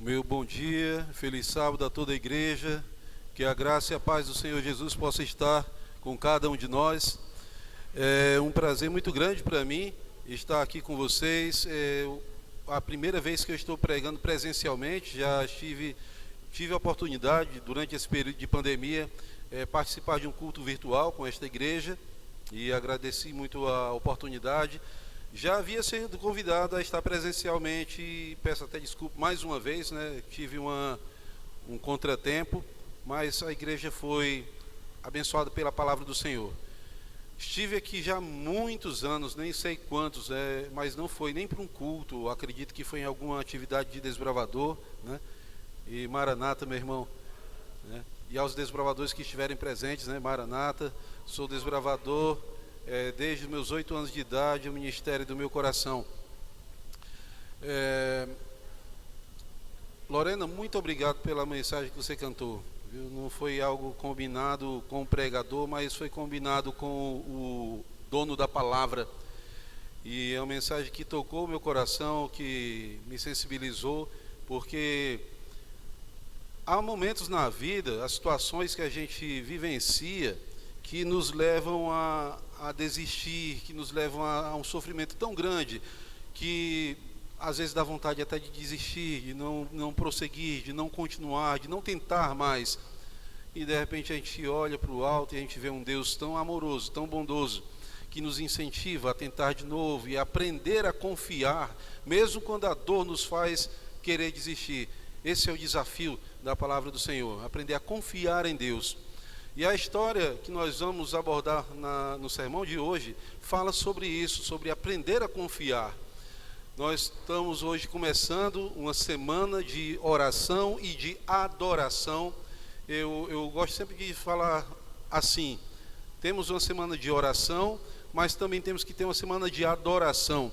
Meu bom dia, feliz sábado a toda a igreja, que a graça e a paz do Senhor Jesus possa estar com cada um de nós. É um prazer muito grande para mim estar aqui com vocês. É a primeira vez que eu estou pregando presencialmente. Já tive a oportunidade, durante esse período de pandemia, participar de um culto virtual com esta igreja e agradeci muito a oportunidade. Já havia sido convidado a estar presencialmente e peço até desculpa mais uma vez, né? Tive um contratempo, mas a igreja foi abençoada pela palavra do Senhor. Estive aqui já há muitos anos, nem sei quantos, mas não foi nem para um culto, acredito que foi em alguma atividade de desbravador, né? E Maranata, meu irmão, né? E aos desbravadores que estiverem presentes, né? Maranata, sou desbravador. Desde os meus 8 anos de idade, o ministério do meu coração. Lorena, muito obrigado pela mensagem que você cantou, viu? Não foi algo combinado com o pregador, mas foi combinado com o dono da palavra. E é uma mensagem que tocou o meu coração, que me sensibilizou, porque há momentos na vida, as situações que a gente vivencia, que nos levam a desistir, que nos levam a um sofrimento tão grande, que às vezes dá vontade até de desistir, de não prosseguir, de não continuar, de não tentar mais. E de repente a gente olha para o alto e a gente vê um Deus tão amoroso, tão bondoso, que nos incentiva a tentar de novo e a aprender a confiar, mesmo quando a dor nos faz querer desistir. Esse é o desafio da palavra do Senhor, aprender a confiar em Deus. E a história que nós vamos abordar no sermão de hoje fala sobre isso, sobre aprender a confiar. Nós estamos hoje começando uma semana de oração e de adoração. Eu gosto sempre de falar assim: temos uma semana de oração, mas também temos que ter uma semana de adoração.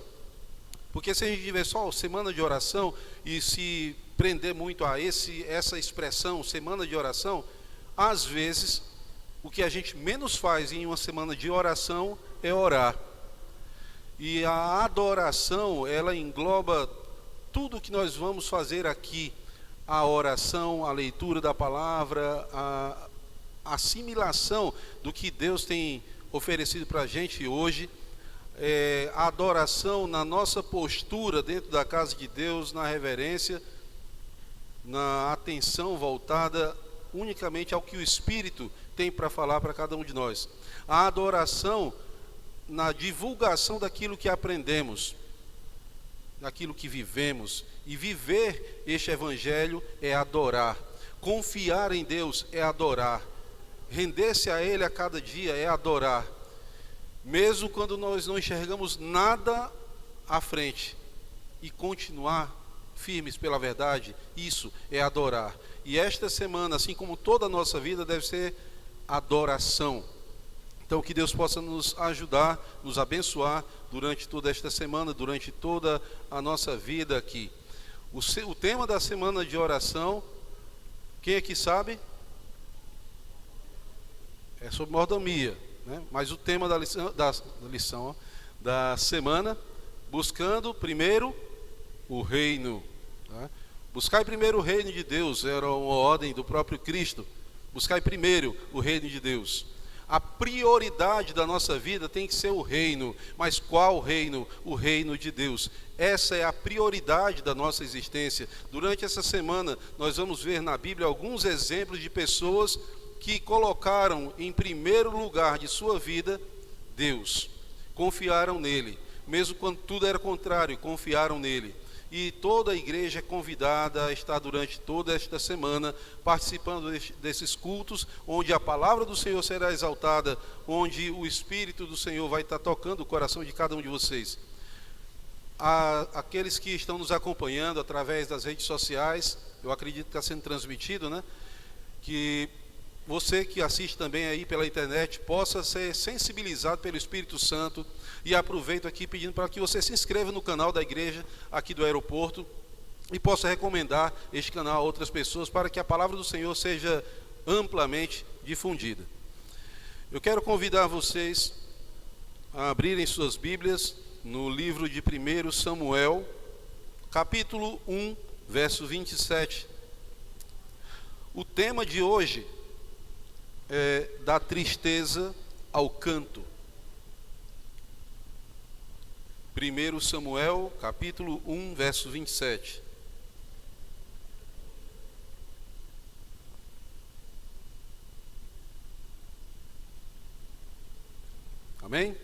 Porque se a gente tiver só semana de oração e se prender muito a essa expressão, semana de oração, às vezes o que a gente menos faz em uma semana de oração é orar. E a adoração, ela engloba tudo o que nós vamos fazer aqui: a oração, a leitura da palavra, a assimilação do que Deus tem oferecido para a gente hoje, a adoração na nossa postura dentro da casa de Deus, na reverência, na atenção voltada unicamente ao que o Espírito tem para falar para cada um de nós. A adoração na divulgação daquilo que aprendemos, daquilo que vivemos. E viver este evangelho é adorar. Confiar em Deus é adorar. Render-se a Ele a cada dia é adorar. Mesmo quando nós não enxergamos nada à frente, e continuar firmes pela verdade, isso é adorar. E esta semana, assim como toda a nossa vida, deve ser adoração. Então que Deus possa nos ajudar, nos abençoar durante toda esta semana, durante toda a nossa vida aqui. O tema da semana de oração, quem aqui sabe? É sobre mordomia, né? Mas o tema da semana, buscando primeiro o reino, tá? Buscai primeiro o reino de Deus, era uma ordem do próprio Cristo. Buscai primeiro o reino de Deus. A prioridade da nossa vida tem que ser o reino. Mas qual reino? O reino de Deus. Essa é a prioridade da nossa existência. Durante essa semana, nós vamos ver na Bíblia alguns exemplos de pessoas que colocaram em primeiro lugar de sua vida Deus. Confiaram nele. Mesmo quando tudo era contrário, confiaram nele. E toda a igreja é convidada a estar durante toda esta semana participando desses cultos, onde a palavra do Senhor será exaltada, onde o Espírito do Senhor vai estar tocando o coração de cada um de vocês. Aqueles que estão nos acompanhando através das redes sociais, eu acredito que está sendo transmitido, né? Que você que assiste também aí pela internet possa ser sensibilizado pelo Espírito Santo. E aproveito aqui pedindo para que você se inscreva no canal da igreja aqui do aeroporto e possa recomendar este canal a outras pessoas para que a palavra do Senhor seja amplamente difundida. Eu quero convidar vocês a abrirem suas Bíblias no livro de 1 Samuel, capítulo 1, verso 27. O tema de hoje é da tristeza ao canto. 1 Samuel, capítulo 1, verso 27. Amém?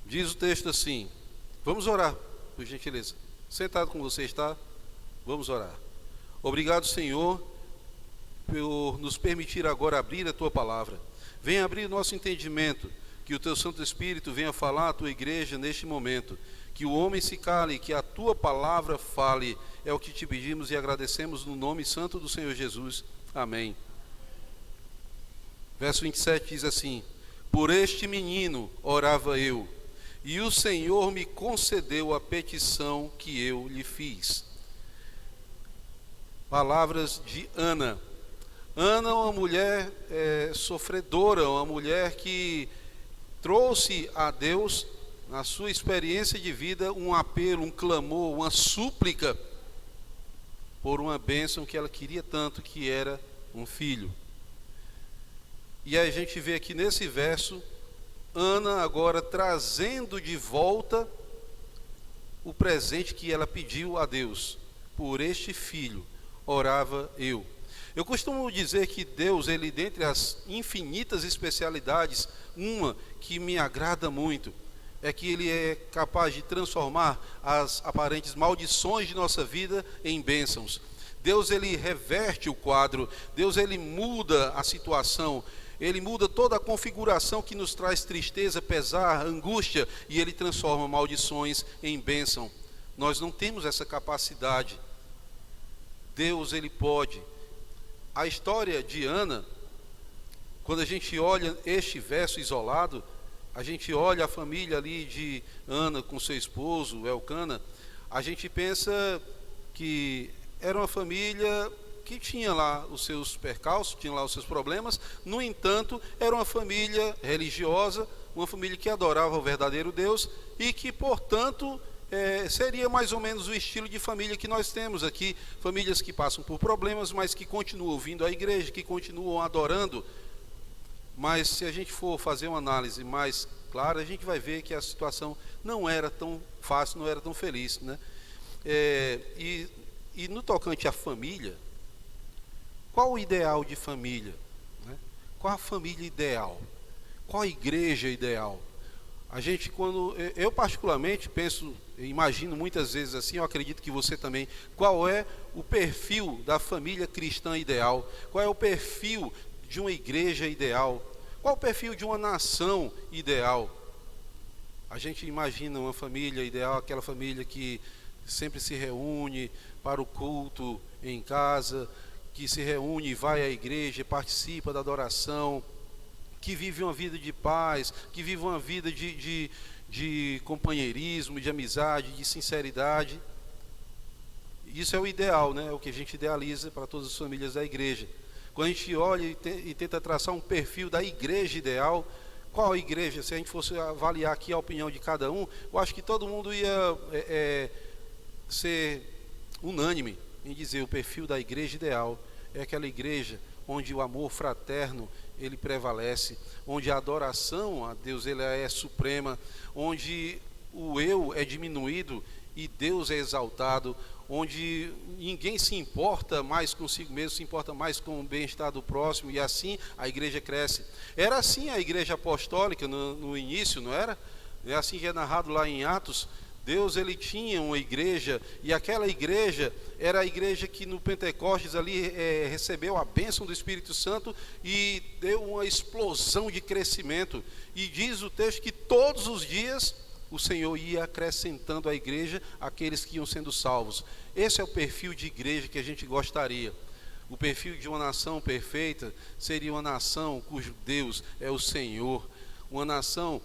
Diz o texto assim. Vamos orar, por gentileza. Sentado como você está, vamos orar. Obrigado, Senhor, por nos permitir agora abrir a Tua palavra. Venha abrir o nosso entendimento, que o Teu Santo Espírito venha falar à Tua igreja neste momento. Que o homem se cale, que a Tua palavra fale. É o que te pedimos e agradecemos no nome santo do Senhor Jesus. Amém. Verso 27 diz assim: por este menino orava eu, e o Senhor me concedeu a petição que eu lhe fiz. Palavras de Ana. Ana é uma mulher sofredora, uma mulher que trouxe a Deus, na sua experiência de vida, um apelo, um clamor, uma súplica por uma bênção que ela queria tanto, que era um filho. E a gente vê aqui nesse verso, Ana agora trazendo de volta o presente que ela pediu a Deus. Por este filho orava eu. Eu costumo dizer que Deus, ele dentre as infinitas especialidades, uma que me agrada muito, é que ele é capaz de transformar as aparentes maldições de nossa vida em bênçãos. Deus, ele reverte o quadro, Deus, ele muda a situação, ele muda toda a configuração que nos traz tristeza, pesar, angústia, e ele transforma maldições em bênção. Nós não temos essa capacidade. Deus, ele pode. A história de Ana, quando a gente olha este verso isolado, a gente olha a família ali de Ana com seu esposo, Elcana, a gente pensa que era uma família que tinha lá os seus percalços, tinha lá os seus problemas. No entanto, era uma família religiosa, uma família que adorava o verdadeiro Deus e que, portanto, seria mais ou menos o estilo de família que nós temos aqui, famílias que passam por problemas, mas que continuam vindo à igreja, que continuam adorando. Mas se a gente for fazer uma análise mais clara, a gente vai ver que a situação não era tão fácil, não era tão feliz, né? E no tocante à família, qual o ideal de família, né? Qual a família ideal? Qual a igreja ideal? A gente, eu particularmente penso, imagino muitas vezes assim, eu acredito que você também, qual é o perfil da família cristã ideal? Qual é o perfil de uma igreja ideal? Qual é o perfil de uma nação ideal? A gente imagina uma família ideal, aquela família que sempre se reúne para o culto em casa, que se reúne e vai à igreja, participa da adoração, que vive uma vida de paz, que vive uma vida de companheirismo, de amizade, de sinceridade. Isso é o ideal, né? É o que a gente idealiza para todas as famílias da igreja. Quando a gente olha e tenta traçar um perfil da igreja ideal, qual a igreja? Se a gente fosse avaliar aqui a opinião de cada um, eu acho que todo mundo ia ser unânime em dizer o perfil da igreja ideal é aquela igreja onde o amor fraterno ele prevalece, onde a adoração a Deus ele é suprema, onde o eu é diminuído e Deus é exaltado, onde ninguém se importa mais consigo mesmo, se importa mais com o bem-estar do próximo, e assim a igreja cresce. Era assim a igreja apostólica no início, não era? É assim que é narrado lá em Atos. Deus ele tinha uma igreja, e aquela igreja era a igreja que no Pentecostes ali recebeu a bênção do Espírito Santo e deu uma explosão de crescimento. E diz o texto que todos os dias o Senhor ia acrescentando à igreja aqueles que iam sendo salvos. Esse é o perfil de igreja que a gente gostaria. O perfil de uma nação perfeita seria uma nação cujo Deus é o Senhor, uma nação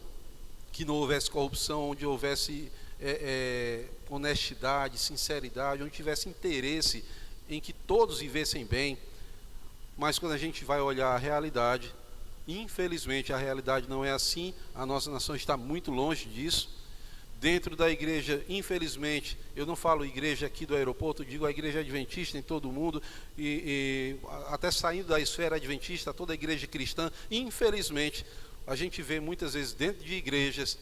que não houvesse corrupção, onde houvesse honestidade, sinceridade, onde tivesse interesse em que todos vivessem bem. Mas quando a gente vai olhar a realidade, infelizmente a realidade não é assim, a nossa nação está muito longe disso. dentro da igreja, infelizmente, eu não falo igreja aqui do aeroporto, eu digo a igreja adventista em todo o mundo, e até saindo da esfera adventista, toda a igreja cristã, infelizmente, a gente vê muitas vezes dentro de igrejas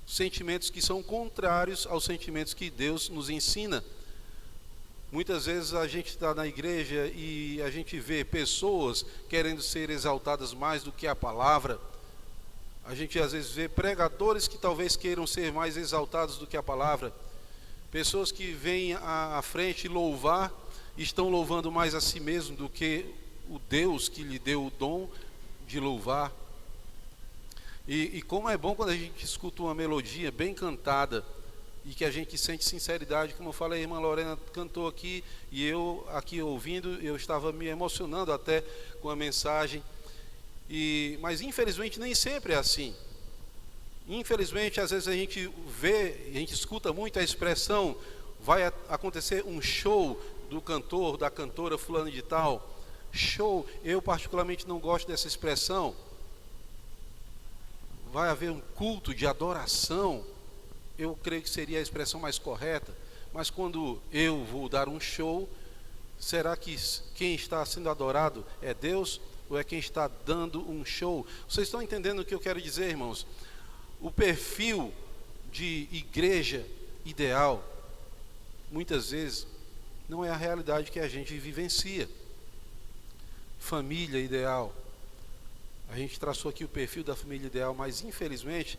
sentimentos que são contrários aos sentimentos que Deus nos ensina. Muitas vezes a gente está na igreja e a gente vê pessoas querendo ser exaltadas mais do que a palavra. A gente às vezes vê pregadores que talvez queiram ser mais exaltados do que a palavra. Pessoas que vêm à frente louvar, estão louvando mais a si mesmo do que o Deus que lhe deu o dom de louvar. E como é bom quando a gente escuta uma melodia bem cantada e que a gente sente sinceridade, como eu falei, a irmã Lorena cantou aqui e eu aqui ouvindo, eu estava me emocionando até com a mensagem. Mas infelizmente nem sempre é assim. Infelizmente às vezes a gente vê, a gente escuta muito a expressão, vai acontecer um show do cantor, da cantora fulano de tal. Show, eu particularmente não gosto dessa expressão. Vai haver um culto de adoração, eu creio que seria a expressão mais correta. Mas quando eu vou dar um show, será que quem está sendo adorado é Deus ou é quem está dando um show? Vocês estão entendendo o que eu quero dizer, irmãos? O perfil de igreja ideal, muitas vezes, não é a realidade que a gente vivencia. Família ideal, a gente traçou aqui o perfil da família ideal, mas infelizmente,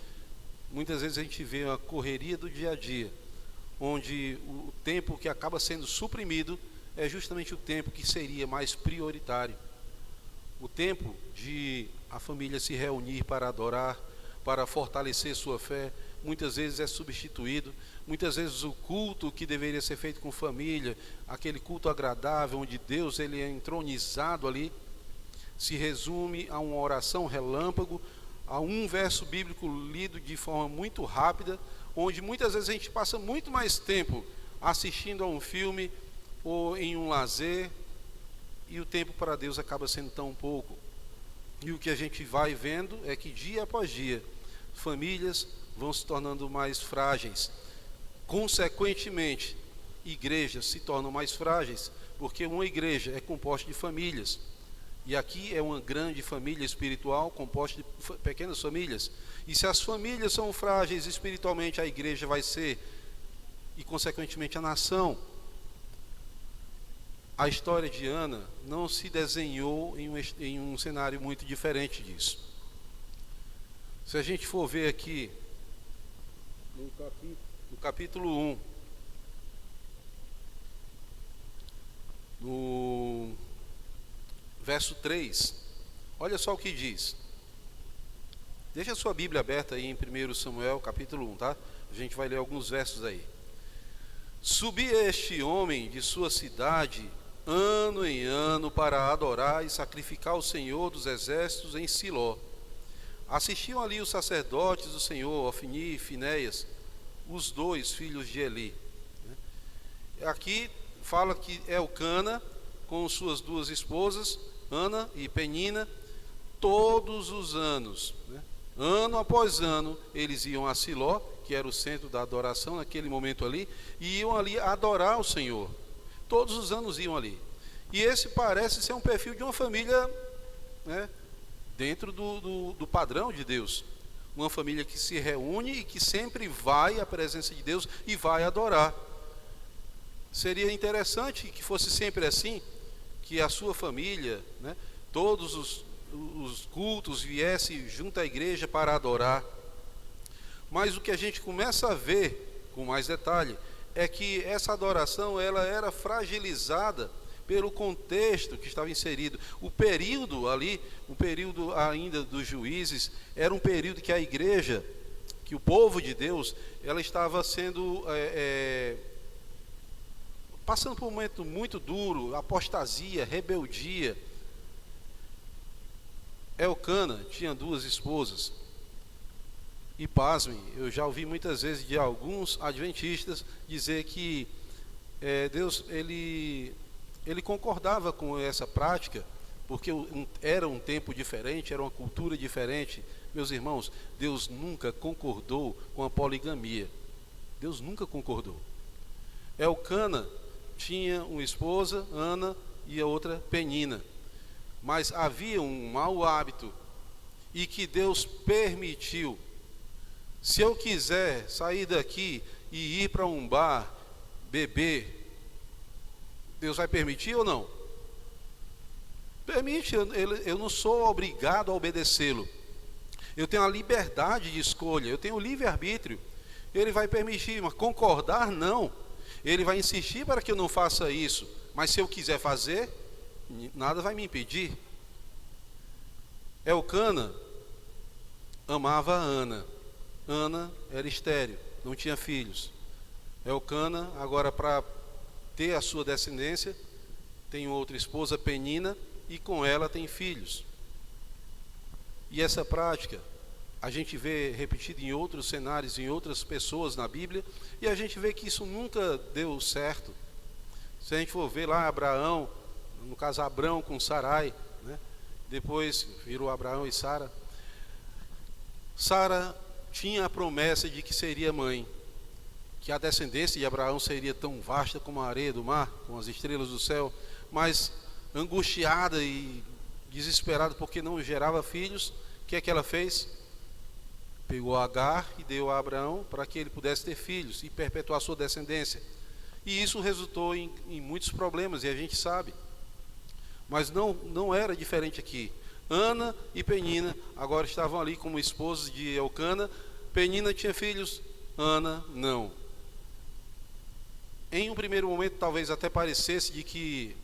muitas vezes a gente vê a correria do dia a dia, onde o tempo que acaba sendo suprimido é justamente o tempo que seria mais prioritário. O tempo de a família se reunir para adorar, para fortalecer sua fé, muitas vezes é substituído. Muitas vezes o culto que deveria ser feito com família, aquele culto agradável, onde Deus ele é entronizado ali, se resume a uma oração relâmpago, a um verso bíblico lido de forma muito rápida, onde muitas vezes a gente passa muito mais tempo assistindo a um filme ou em um lazer, e o tempo para Deus acaba sendo tão pouco. E o que a gente vai vendo é que dia após dia, famílias vão se tornando mais frágeis. Consequentemente, igrejas se tornam mais frágeis, porque uma igreja é composta de famílias. E aqui é uma grande família espiritual composta de pequenas famílias. E se as famílias são frágeis espiritualmente, a igreja vai ser, e consequentemente a nação. A história de Ana não se desenhou em um cenário muito diferente disso. Se a gente for ver aqui, no capítulo 1, no verso 3, olha só o que diz. Deixa a sua Bíblia aberta aí em 1 Samuel, capítulo 1, tá? A gente vai ler alguns versos aí. Subia este homem de sua cidade, ano em ano, para adorar e sacrificar ao Senhor dos exércitos em Siló. Assistiam ali os sacerdotes do Senhor, Ofni e Finéias, os dois filhos de Eli. Aqui fala que Elcana, com suas duas esposas, Ana e Penina, todos os anos, ano após ano, eles iam a Siló, que era o centro da adoração naquele momento ali, e iam ali adorar o Senhor. Todos os anos iam ali. E esse parece ser um perfil de uma família, dentro do padrão de Deus. Uma família que se reúne e que sempre vai à presença de Deus e vai adorar. Seria interessante que fosse sempre assim, que a sua família, todos os cultos viessem junto à igreja para adorar. Mas o que a gente começa a ver com mais detalhe é que essa adoração ela era fragilizada pelo contexto que estava inserido. O período ali, o período ainda dos juízes, era um período que a igreja, que o povo de Deus, ela estava sendo passando por um momento muito duro, apostasia, rebeldia. Elcana tinha duas esposas. E pasmem, eu já ouvi muitas vezes de alguns adventistas dizer que Deus ele concordava com essa prática, porque era um tempo diferente, era uma cultura diferente. Meus irmãos, Deus nunca concordou com a poligamia. Deus nunca concordou. Elcana tinha uma esposa, Ana, e a outra, Penina. Mas havia um mau hábito e que Deus permitiu. Se eu quiser sair daqui e ir para um bar, beber, Deus vai permitir ou não? Permite, eu não sou obrigado a obedecê-lo. Eu tenho a liberdade de escolha, eu tenho o livre-arbítrio. Ele vai permitir, mas concordar não. Ele vai insistir para que eu não faça isso. Mas se eu quiser fazer, nada vai me impedir. Elcana amava a Ana. Ana era estéril, não tinha filhos. Elcana, agora para ter a sua descendência, tem outra esposa, Penina, e com ela tem filhos. E essa prática a gente vê repetida em outros cenários, em outras pessoas na Bíblia, e a gente vê que isso nunca deu certo. Se a gente for ver lá Abraão, no caso Abrão com Sarai, né? Depois virou Abraão e Sara. Sara tinha a promessa de que seria mãe, que a descendência de Abraão seria tão vasta como a areia do mar, como as estrelas do céu, mas angustiada e desesperada porque não gerava filhos, o que é que ela fez? Pegou Agar e deu a Abraão para que ele pudesse ter filhos e perpetuar a sua descendência. E isso resultou em muitos problemas, e a gente sabe. Mas não era diferente aqui. Ana e Penina agora estavam ali como esposas de Elcana. Penina tinha filhos, Ana não. Em um primeiro momento talvez até parecesse de que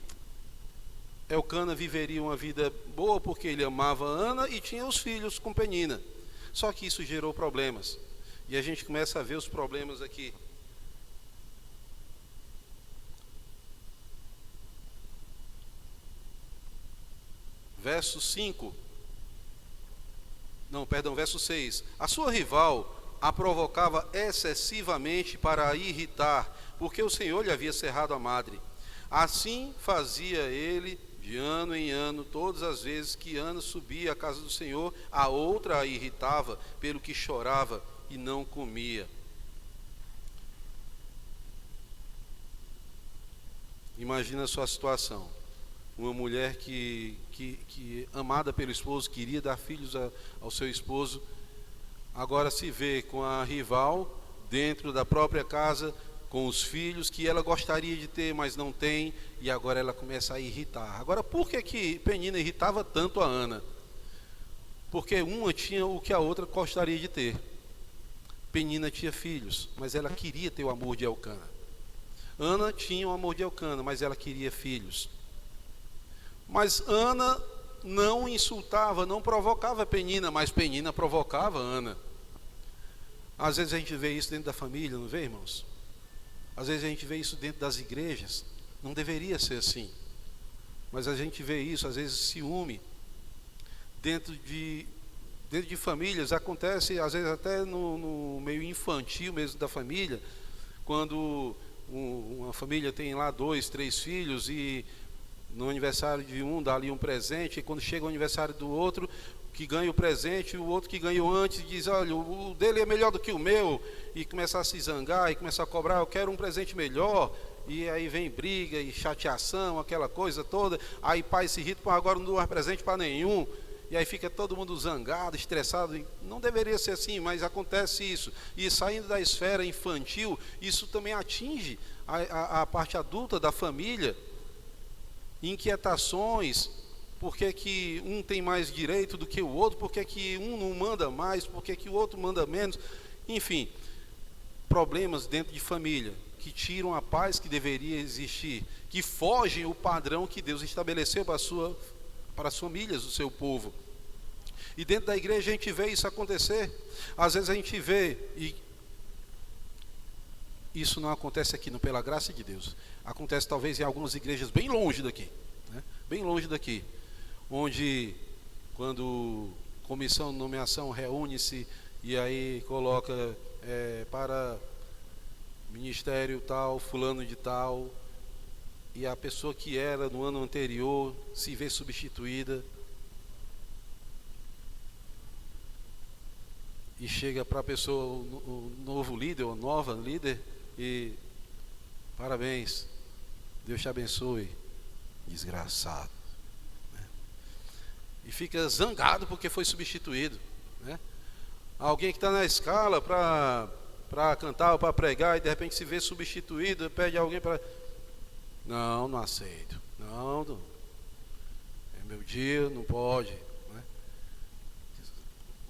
Elcana viveria uma vida boa porque ele amava Ana e tinha os filhos com Penina. Só que isso gerou problemas. E a gente começa a ver os problemas aqui. Verso 5. Verso 6. A sua rival a provocava excessivamente para a irritar, porque o Senhor lhe havia cerrado a madre. Assim fazia ele de ano em ano, todas as vezes que Ana subia à casa do Senhor, a outra a irritava, pelo que chorava e não comia. Imagina a sua situação. Uma mulher que amada pelo esposo, queria dar filhos ao seu esposo, agora se vê com a rival dentro da própria casa, com os filhos que ela gostaria de ter, mas não tem, e agora ela começa a irritar. Agora, por que Penina irritava tanto a Ana? Porque uma tinha o que a outra gostaria de ter. Penina tinha filhos, mas ela queria ter o amor de Elcana. Ana tinha o amor de Elcana, mas ela queria filhos. Mas Ana não insultava, não provocava Penina, mas Penina provocava Ana. Às vezes a gente vê isso dentro da família, não vê, irmãos? Às vezes a gente vê isso dentro das igrejas. Não deveria ser assim. Mas a gente vê isso, às vezes ciúme. Dentro de famílias, acontece às vezes até no meio infantil mesmo da família, quando uma família tem lá 2, 3 filhos e no aniversário de um dá ali um presente, e quando chega o aniversário do outro, que ganha o presente, o outro que ganhou antes diz, olha, o dele é melhor do que o meu, e começar a se zangar, e começar a cobrar, eu quero um presente melhor, e aí vem briga e chateação, aquela coisa toda, aí pai se irrita, agora não dou mais presente para nenhum, e aí fica todo mundo zangado, estressado. Não deveria ser assim, mas acontece isso. E saindo da esfera infantil, isso também atinge a parte adulta da família. Inquietações, por que um tem mais direito do que o outro, por que um não manda mais, por que o outro manda menos, enfim, problemas dentro de família, que tiram a paz que deveria existir, que fogem o padrão que Deus estabeleceu para as famílias do seu povo. E dentro da igreja a gente vê isso acontecer. Às vezes a gente vê, e isso não acontece aqui, não, pela graça de Deus. Acontece talvez em algumas igrejas bem longe daqui, né? Bem longe daqui, onde quando comissão de nomeação reúne-se e aí coloca para ministério tal, fulano de tal, e a pessoa que era no ano anterior se vê substituída. e chega para a pessoa, o novo líder ou nova líder, e parabéns, Deus te abençoe, desgraçado, né? E fica zangado porque foi substituído, né? Alguém que está na escala para cantar ou para pregar e de repente se vê substituído, pede alguém para... Não aceito, não, é meu dia, não pode, né?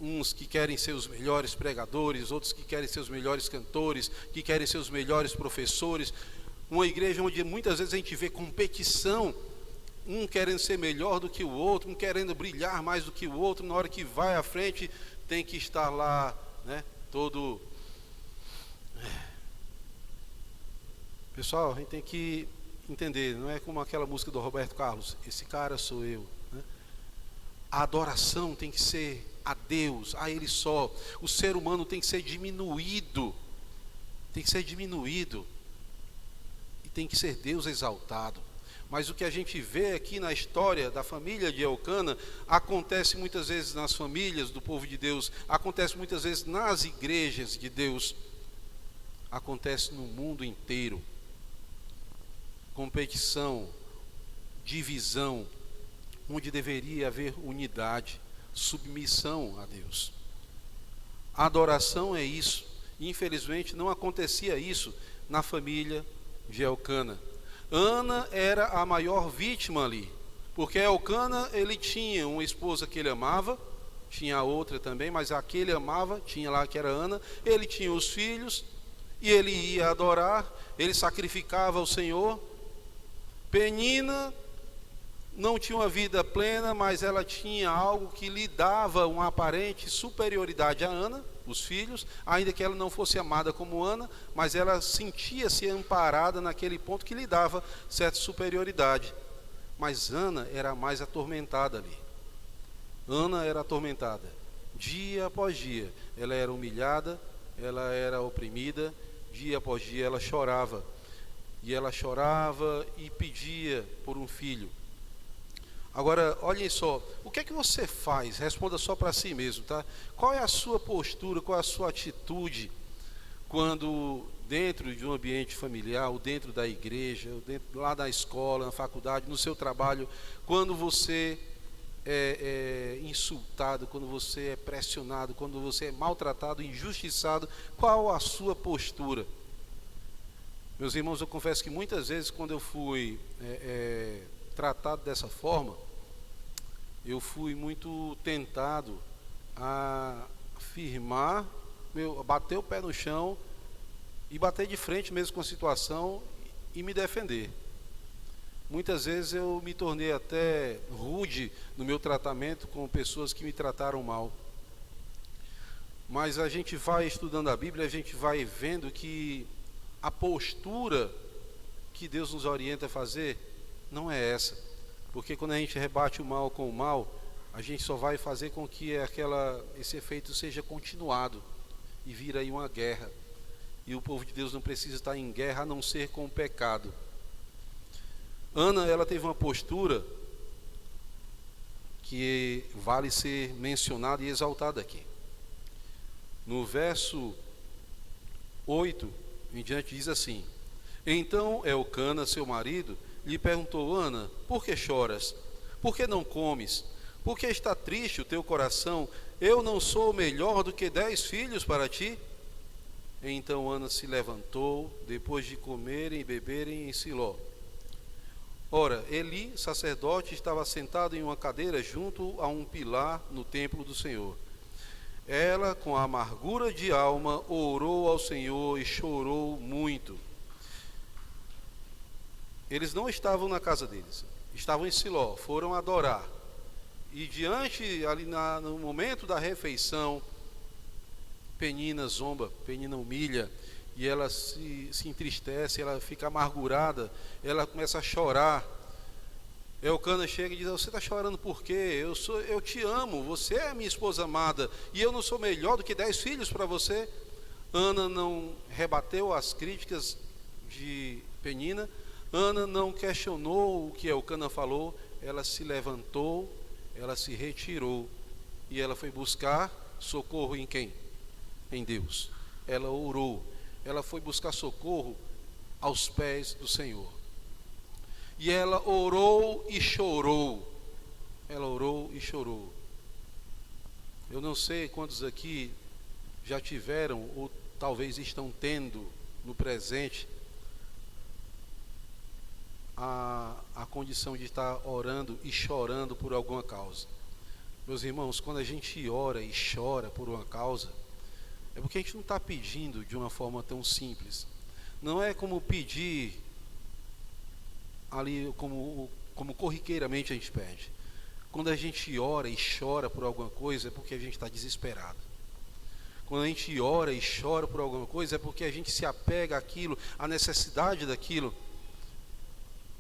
Uns que querem ser os melhores pregadores, outros que querem ser os melhores cantores, que querem ser os melhores professores. Uma igreja onde muitas vezes a gente vê competição, um querendo ser melhor do que o outro, um querendo brilhar mais do que o outro, na hora que vai à frente tem que estar lá, né, todo... Pessoal, a gente tem que entender, não é como aquela música do Roberto Carlos, esse cara sou eu, né? A adoração tem que ser a Deus, a Ele só. O ser humano tem que ser diminuído, tem que ser diminuído, e tem que ser Deus exaltado. Mas o que a gente vê aqui na história da família de Elcana, acontece muitas vezes nas famílias do povo de Deus, acontece muitas vezes nas igrejas de Deus, acontece no mundo inteiro. Competição, divisão, onde deveria haver unidade, submissão a Deus. A adoração é isso. Infelizmente não acontecia isso na família de Elcana. Ana era a maior vítima ali, porque Elcana, ele tinha uma esposa que ele amava, tinha a outra também, mas a que ele amava, tinha lá que era Ana, ele tinha os filhos, e ele ia adorar, ele sacrificava ao Senhor. Penina não tinha uma vida plena, mas ela tinha algo que lhe dava uma aparente superioridade a Ana, os filhos, ainda que ela não fosse amada como Ana, mas ela sentia-se amparada naquele ponto que lhe dava certa superioridade. Mas Ana era a mais atormentada ali. Ana era atormentada, dia após dia, ela era humilhada, ela era oprimida, dia após dia ela chorava. E ela chorava e pedia por um filho. Agora, olhem só, o que é que você faz? Responda só para si mesmo, tá? Qual é a sua postura, qual é a sua atitude quando dentro de um ambiente familiar, ou dentro da igreja, ou dentro, lá da escola, na faculdade, no seu trabalho, quando você é insultado, quando você é pressionado, quando você é maltratado, injustiçado, qual a sua postura? Meus irmãos, eu confesso que muitas vezes quando eu fui tratado dessa forma, eu fui muito tentado a afirmar, bater o pé no chão e bater de frente mesmo com a situação e me defender. Muitas vezes eu me tornei até rude no meu tratamento com pessoas que me trataram mal. Mas a gente vai estudando a Bíblia, a gente vai vendo que a postura que Deus nos orienta a fazer não é essa, porque quando a gente rebate o mal com o mal, a gente só vai fazer com que esse efeito seja continuado e vira aí uma guerra, e o povo de Deus não precisa estar em guerra a não ser com o pecado. Ana, ela teve uma postura que vale ser mencionada e exaltada aqui. No verso 8 em diante diz assim: Então Elcana, seu marido, lhe perguntou: Ana, por que choras? Por que não comes? Por que está triste o teu coração? Eu não sou melhor do que 10 filhos para ti? Então Ana se levantou, depois de comerem e beberem em Siló. Ora, Eli, sacerdote, estava sentado em uma cadeira junto a um pilar no templo do Senhor. Ela, com amargura de alma, orou ao Senhor e chorou muito. Eles não estavam na casa deles, estavam em Siló, foram adorar. E diante, ali no momento da refeição, Penina zomba, Penina humilha, e ela se entristece, ela fica amargurada, ela começa a chorar. Elcana chega e diz: você está chorando por quê? Eu te amo, você é minha esposa amada, e eu não sou melhor do que 10 filhos para você. Ana não rebateu as críticas de Penina, Ana não questionou o que Elcana falou, ela se levantou, ela se retirou, e ela foi buscar socorro em quem? em Deus. Ela orou, ela foi buscar socorro aos pés do Senhor. E ela orou e chorou. Ela orou e chorou. Eu não sei quantos aqui já tiveram ou talvez estão tendo no presente a condição de estar orando e chorando por alguma causa. Meus irmãos, quando a gente ora e chora por uma causa, é porque a gente não está pedindo de uma forma tão simples. Não é como pedir ali, como corriqueiramente a gente pede. Quando a gente ora e chora por alguma coisa, é porque a gente está desesperado. Quando a gente ora e chora por alguma coisa, é porque a gente se apega àquilo, à necessidade daquilo.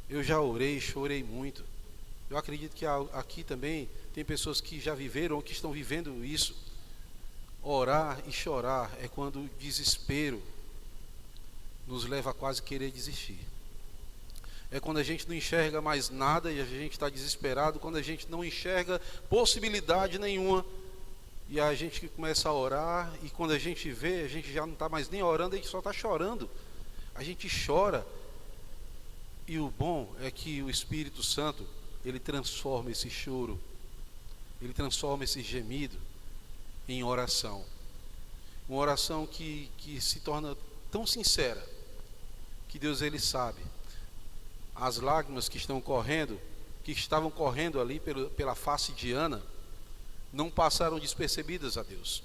Eu já orei e chorei muito. Eu acredito que aqui também tem pessoas que já viveram ou que estão vivendo isso. Orar e chorar é quando o desespero nos leva a quase querer desistir. É quando a gente não enxerga mais nada e a gente está desesperado, quando a gente não enxerga possibilidade nenhuma e a gente começa a orar, e quando a gente vê, a gente já não está mais nem orando, a gente só está chorando. A gente chora. E o bom é que o Espírito Santo, ele transforma esse choro, ele transforma esse gemido em oração. Uma oração que se torna tão sincera, que Deus, ele sabe. As lágrimas que estavam correndo ali pela face de Ana, não passaram despercebidas a Deus.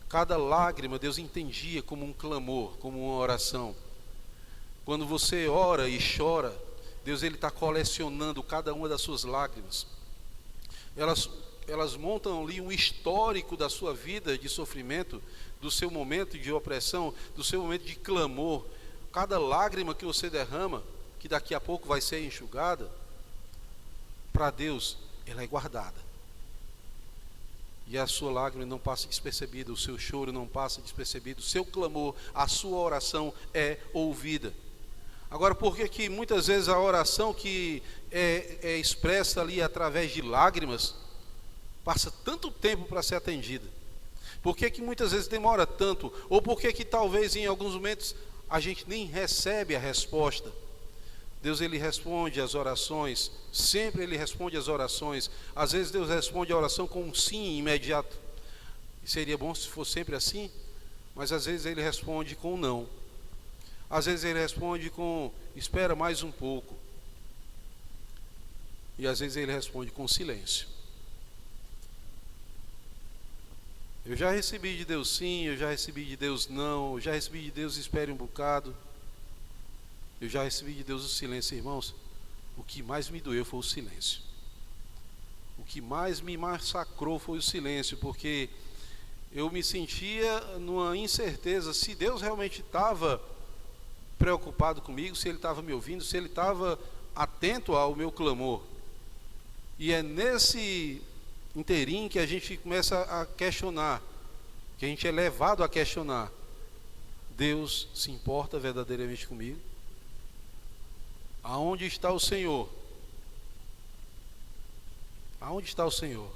Cada lágrima Deus entendia como um clamor, como uma oração. Quando você ora e chora, Deus, ele está colecionando cada uma das suas lágrimas. Elas montam ali um histórico da sua vida de sofrimento, do seu momento de opressão, do seu momento de clamor. Cada lágrima que você derrama, que daqui a pouco vai ser enxugada, para Deus, ela é guardada. E a sua lágrima não passa despercebida, o seu choro não passa despercebido, o seu clamor, a sua oração é ouvida. Agora, por que muitas vezes a oração que é expressa ali através de lágrimas, passa tanto tempo para ser atendida? Por que muitas vezes demora tanto? Ou por que talvez em alguns momentos a gente nem recebe a resposta? Deus, ele responde às orações, sempre ele responde às orações. Às vezes Deus responde a oração com um sim imediato. E seria bom se fosse sempre assim, mas às vezes ele responde com um não. Às vezes ele responde com espera mais um pouco. E às vezes ele responde com silêncio. Eu já recebi de Deus sim, eu já recebi de Deus não, eu já recebi de Deus espere um bocado. Eu já recebi de Deus o silêncio, irmãos. O que mais me doeu foi o silêncio. O que mais me massacrou foi o silêncio, porque eu me sentia numa incerteza se Deus realmente estava preocupado comigo, se ele estava me ouvindo, se ele estava atento ao meu clamor. E é nesse inteirinho que a gente começa a questionar, que a gente é levado a questionar: Deus se importa verdadeiramente comigo? Aonde está o Senhor? Aonde está o Senhor?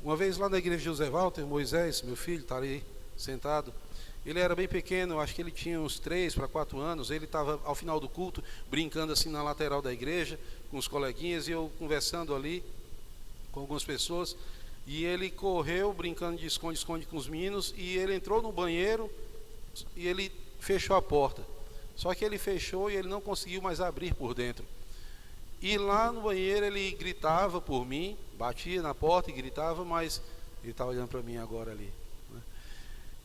Uma vez lá na igreja de José Walter, Moisés, meu filho, está ali sentado. Ele era bem pequeno, acho que ele tinha uns 3 para 4 anos. Ele estava ao final do culto, brincando assim na lateral da igreja, com os coleguinhas, e eu conversando ali com algumas pessoas. E ele correu, brincando de esconde-esconde com os meninos, e ele entrou no banheiro e ele fechou a porta. Só que ele fechou e ele não conseguiu mais abrir por dentro. E lá no banheiro ele gritava por mim, batia na porta e gritava, mas ele está olhando para mim agora ali.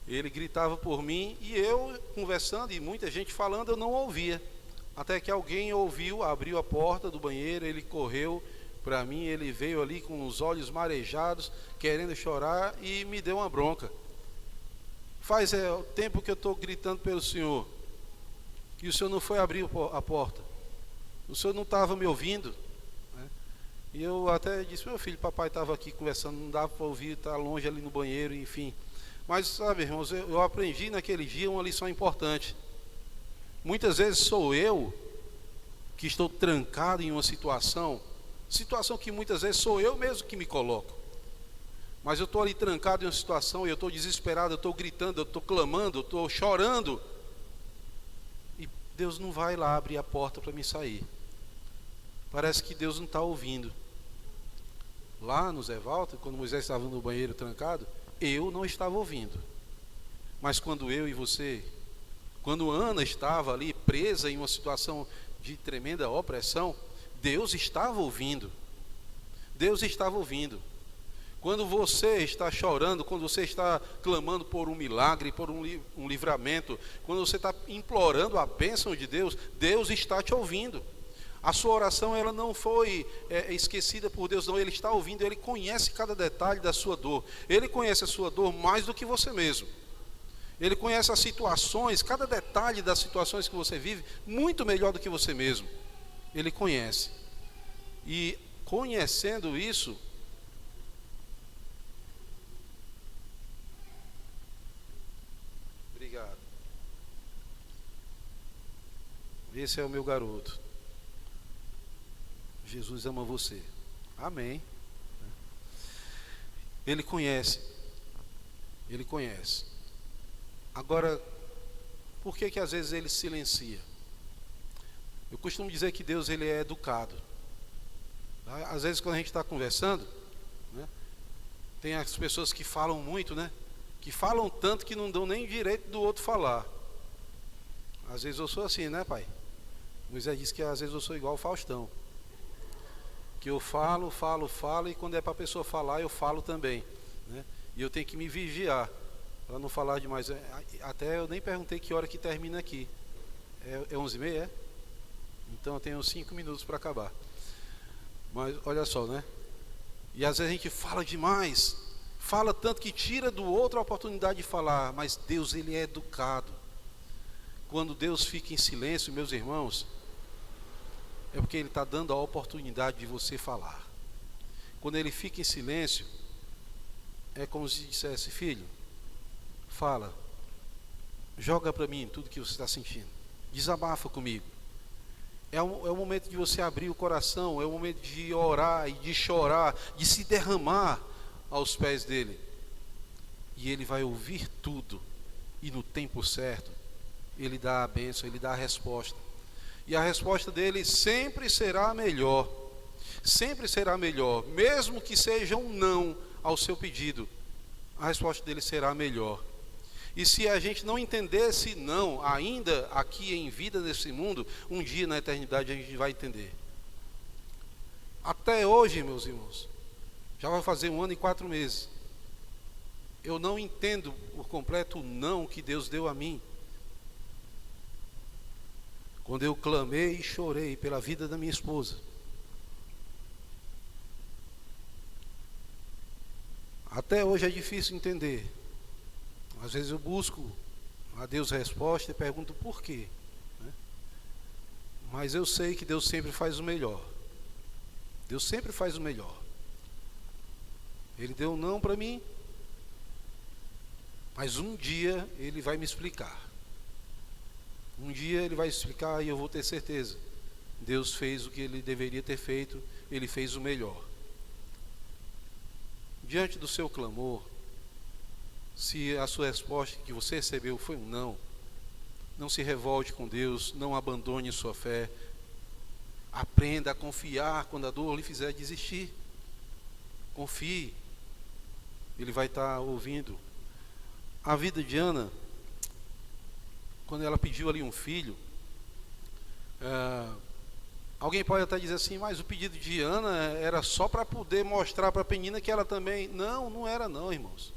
Ele gritava por mim e eu conversando e muita gente falando, eu não ouvia. Até que alguém ouviu, abriu a porta do banheiro, ele correu para mim, ele veio ali com os olhos marejados, querendo chorar, e me deu uma bronca. Faz tempo que eu estou gritando pelo Senhor, e o Senhor não foi abrir a porta. O Senhor não estava me ouvindo, né? E eu até disse: meu filho, papai estava aqui conversando, não dava para ouvir, está longe ali no banheiro, enfim. Mas sabe, irmãos, eu aprendi naquele dia uma lição importante. Muitas vezes sou eu que estou trancado em uma situação que muitas vezes sou eu mesmo que me coloco. mas eu estou ali trancado em uma situação, e eu estou desesperado, eu estou gritando, eu estou clamando, eu estou chorando, e Deus não vai lá abrir a porta para mim sair. Parece que Deus não está ouvindo. Lá no Zé Walter, quando Moisés estava no banheiro trancado, eu não estava ouvindo. Mas quando eu e você, quando Ana estava ali presa em uma situação de tremenda opressão, Deus estava ouvindo. Deus estava ouvindo. Quando você está chorando, quando você está clamando por um milagre, por um livramento, quando você está implorando a bênção de Deus, Deus está te ouvindo. A sua oração, ela não foi esquecida por Deus, não. Ele está ouvindo, Ele conhece cada detalhe da sua dor. Ele conhece a sua dor mais do que você mesmo. Ele conhece as situações, cada detalhe das situações que você vive, muito melhor do que você mesmo. Ele conhece. E conhecendo isso, obrigado. Esse é o meu garoto. Jesus ama você. Amém. Ele conhece. Ele conhece. Agora, por que que às vezes ele silencia? Eu costumo dizer que Deus, ele é educado. Às vezes quando a gente está conversando, né, tem as pessoas que falam muito, né? Que falam tanto que não dão nem direito do outro falar. Às vezes eu sou assim, né, pai? Moisés disse que às vezes eu sou igual o Faustão. Que eu falo, e quando é para a pessoa falar, eu falo também, né? E eu tenho que me vigiar para não falar demais. Até eu nem perguntei que hora que termina aqui. É 11h30, é? Então eu tenho 5 minutos para acabar. Mas olha só, né? E às vezes a gente fala demais, fala tanto que tira do outro a oportunidade de falar. Mas Deus, ele é educado. Quando Deus fica em silêncio, meus irmãos, é porque Ele está dando a oportunidade de você falar. Quando Ele fica em silêncio, é como se dissesse: filho, fala, joga para mim tudo que você está sentindo, desabafa comigo. É o momento de você abrir o coração, é o momento de orar e de chorar, de se derramar aos pés dEle. E Ele vai ouvir tudo, e no tempo certo, Ele dá a bênção, Ele dá a resposta. E a resposta dele sempre será melhor. Sempre será melhor. Mesmo que seja um não ao seu pedido, a resposta dele será melhor. E se a gente não entender esse não, ainda aqui em vida nesse mundo, um dia na eternidade a gente vai entender. Até hoje, meus irmãos, já vai fazer 1 ano e 4 meses. Eu não entendo por completo o não que Deus deu a mim. Quando eu clamei e chorei pela vida da minha esposa. Até hoje é difícil entender. Às vezes eu busco a Deus resposta e pergunto por quê, né? Mas eu sei que Deus sempre faz o melhor. Deus sempre faz o melhor. Ele deu um não para mim, mas um dia Ele vai me explicar. Um dia Ele vai explicar e eu vou ter certeza. Deus fez o que Ele deveria ter feito, Ele fez o melhor. Diante do seu clamor, se a sua resposta que você recebeu foi um não, não se revolte com Deus, não abandone sua fé. Aprenda a confiar quando a dor lhe fizer desistir. Confie, Ele vai estar ouvindo. A vida de Ana, quando ela pediu ali um filho, alguém pode até dizer assim, mas o pedido de Ana era só para poder mostrar para a Penina que ela também... Não, não era não, irmãos.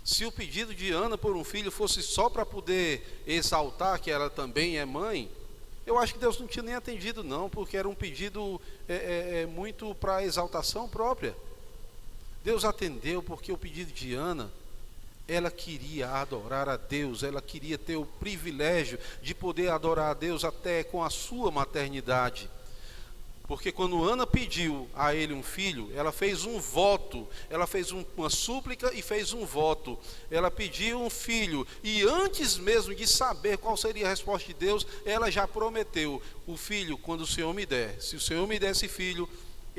Se o pedido de Ana por um filho fosse só para poder exaltar que ela também é mãe, eu acho que Deus não tinha nem atendido não, porque era um pedido muito para exaltação própria. Deus atendeu porque o pedido de Ana, ela queria adorar a Deus, ela queria ter o privilégio de poder adorar a Deus até com a sua maternidade. Porque quando Ana pediu a ele um filho, ela fez um voto, ela fez uma súplica e fez um voto. Ela pediu um filho e antes mesmo de saber qual seria a resposta de Deus, ela já prometeu: o filho, quando o Senhor me der, se o Senhor me der esse filho,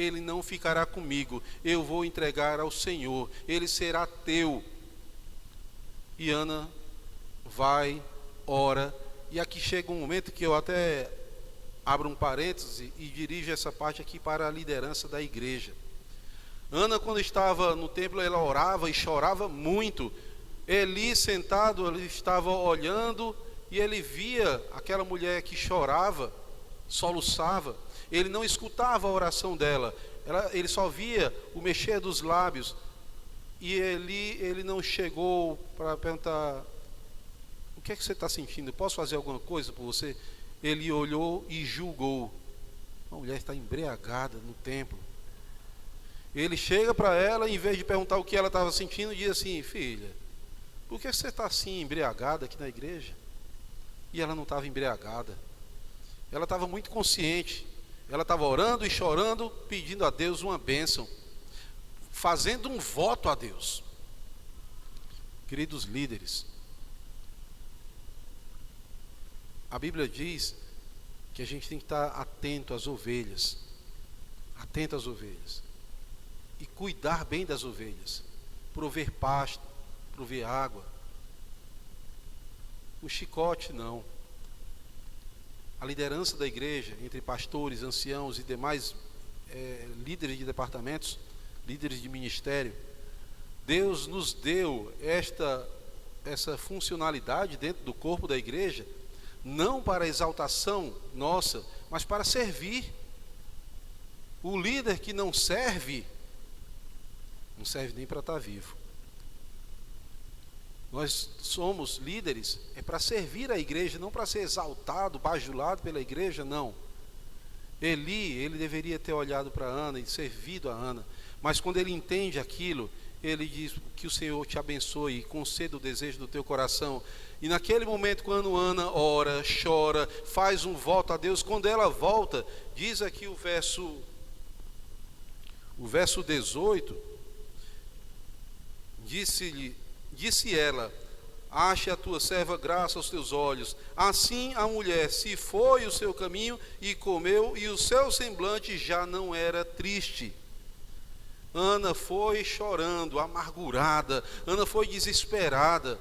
ele não ficará comigo, eu vou entregar ao Senhor, ele será teu. E Ana vai, ora, e aqui chega um momento que eu até abro um parêntese e dirijo essa parte aqui para a liderança da igreja. Ana, quando estava no templo, ela orava e chorava muito. Eli, sentado, ele estava olhando e ele via aquela mulher que chorava, soluçava. Ele não escutava a oração dela, ele só via o mexer dos lábios. E ele não chegou para perguntar: o que é que você está sentindo? Posso fazer alguma coisa por você? Ele olhou e julgou: a mulher está embriagada no templo. Ele chega para ela, em vez de perguntar o que ela estava sentindo, diz assim: filha, por que você está assim embriagada aqui na igreja? E ela não estava embriagada, ela estava muito consciente, ela estava orando e chorando, pedindo a Deus uma bênção, fazendo um voto a Deus. Queridos líderes, a Bíblia diz que a gente tem que estar atento às ovelhas, e cuidar bem das ovelhas, prover pasto, prover água. O chicote não. A liderança da igreja, entre pastores, anciãos e demais líderes de departamentos, líderes de ministério, Deus nos deu essa funcionalidade dentro do corpo da igreja, não para exaltação nossa, mas para servir. O líder que não serve nem para estar vivo. Nós somos líderes para servir a igreja, não para ser exaltado, bajulado pela igreja, não. Ele deveria ter olhado para Ana e servido a Ana, mas quando ele entende aquilo, ele diz: que o Senhor te abençoe e conceda o desejo do teu coração. E naquele momento, quando Ana ora, chora, faz um voto a Deus, quando ela volta, diz aqui o verso 18, disse ela: ache a tua serva graça aos teus olhos. Assim a mulher se foi o seu caminho e comeu, e o seu semblante já não era triste. Ana foi chorando, amargurada, Ana foi desesperada,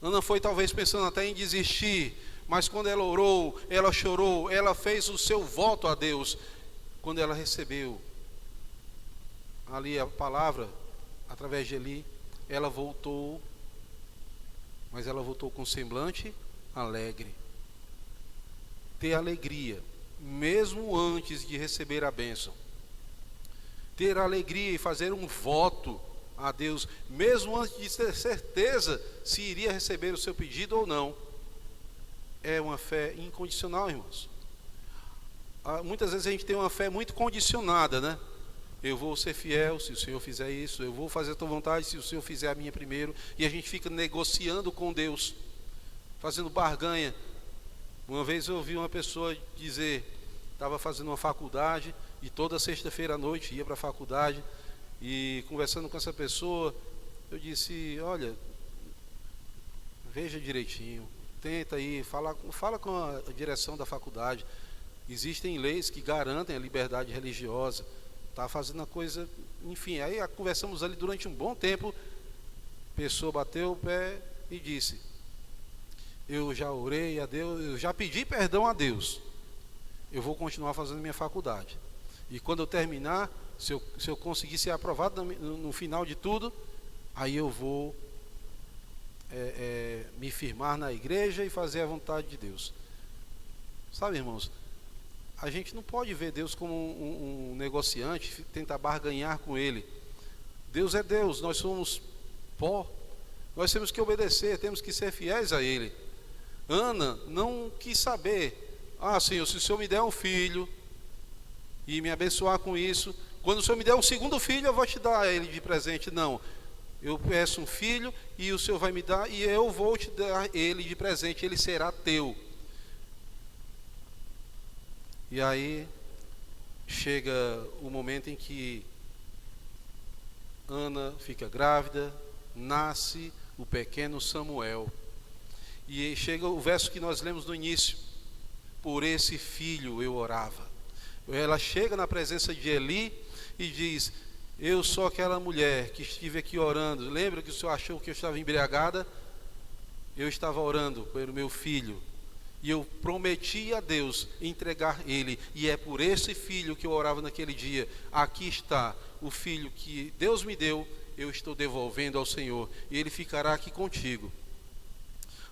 Ana foi talvez pensando até em desistir, mas quando ela orou, ela chorou, ela fez o seu voto a Deus. Quando ela recebeu ali a palavra, através de Eli, ela voltou, mas ela voltou com semblante alegre. Ter alegria, mesmo antes de receber a bênção. Ter alegria e fazer um voto a Deus, mesmo antes de ter certeza se iria receber o seu pedido ou não, é uma fé incondicional, irmãos. Muitas vezes a gente tem uma fé muito condicionada, né? Eu vou ser fiel se o Senhor fizer isso, eu vou fazer a tua vontade se o Senhor fizer a minha primeiro, e a gente fica negociando com Deus, fazendo barganha. Uma vez eu ouvi uma pessoa dizer, estava fazendo uma faculdade, e toda sexta-feira à noite ia para a faculdade, e conversando com essa pessoa, eu disse: olha, veja direitinho, tenta aí, fala com a direção da faculdade, existem leis que garantem a liberdade religiosa, está fazendo a coisa, enfim. Aí conversamos ali durante um bom tempo, a pessoa bateu o pé e disse: eu já orei a Deus, eu já pedi perdão a Deus, eu vou continuar fazendo minha faculdade, e quando eu terminar, se eu conseguir ser aprovado no final de tudo, aí eu vou me firmar na igreja e fazer a vontade de Deus. Sabe, irmãos, a gente não pode ver Deus como um negociante, tentar barganhar com Ele. Deus é Deus, nós somos pó, nós temos que obedecer, temos que ser fiéis a Ele. Ana não quis saber: Senhor, se o Senhor me der um filho e me abençoar com isso, quando o Senhor me der um segundo filho, eu vou te dar ele de presente. Não, eu peço um filho e o Senhor vai me dar, e eu vou te dar ele de presente, ele será teu. E aí chega o momento em que Ana fica grávida, nasce o pequeno Samuel, e chega o verso que nós lemos no início: por esse filho eu orava. Ela chega na presença de Eli e diz: eu sou aquela mulher que estive aqui orando. Lembra que o senhor achou que eu estava embriagada? Eu estava orando pelo meu filho, e eu prometi a Deus entregar ele, e é por esse filho que eu orava naquele dia. Aqui está o filho que Deus me deu, eu estou devolvendo ao Senhor, e ele ficará aqui contigo.